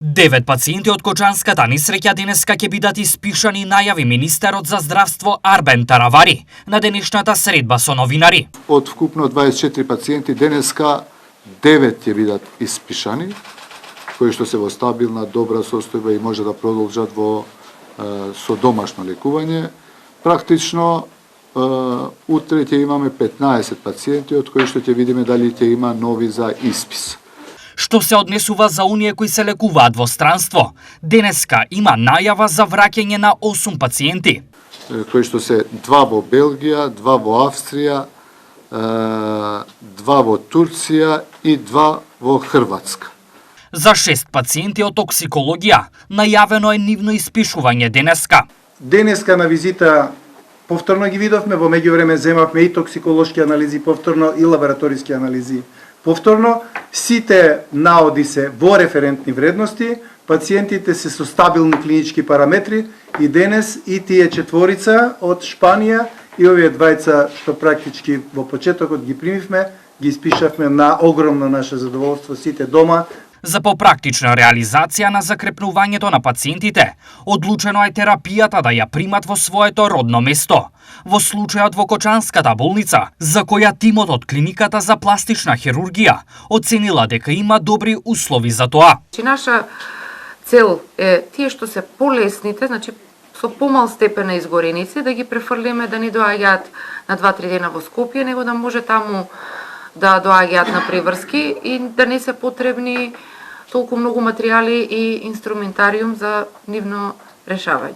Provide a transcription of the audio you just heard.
9 пациенти од Кочанската несреќа денеска ќе бидат испишани, најави министерот за здравство Арбен Таравари на денешната средба со новинари. Од вкупно 24 пациенти денеска 9 ќе бидат испишани, кои што се во стабилна, добра состојба и може да продолжат со домашно лекување. Практично утре ќе имаме 15 пациенти, од кои што ќе видиме дали ќе има нови за испис. Што се однесува за оние кои се лекуваат во странство, денеска има најава за враќање на 8 пациенти. Кои што се 2 во Белгија, 2 во Австрија, 2 во Турција и 2 во Хрватска. За 6 пациенти од токсикологија најавено е нивно испишување денеска. Денеска на визита повторно ги видовме, во меѓувреме земавме и токсиколошки анализи повторно и лабораториски анализи повторно. Сите наоди се во референтни вредности, пациентите се со стабилни клинички параметри и денес и тие четворица од Шпанија и овие двајца што практички во почетокот ги примивме, ги испишавме на огромно наше задоволство сите дома. За попрактична реализација на закрепнувањето на пациентите, одлучено е терапијата да ја примат во своето родно место. Во случајот во Кочанската болница, за која тимот од клиниката за пластична хирургија оценила дека има добри услови за тоа. Наша цел е тие што се полесните, значи со помал степен на изгореници, да ги префрлиме да не доаѓаат на 2-3 дена во Скопје, него да може таму да доаѓаат на преврски и да не се потребни толку многу материјали и инструментариум за нивно решавање.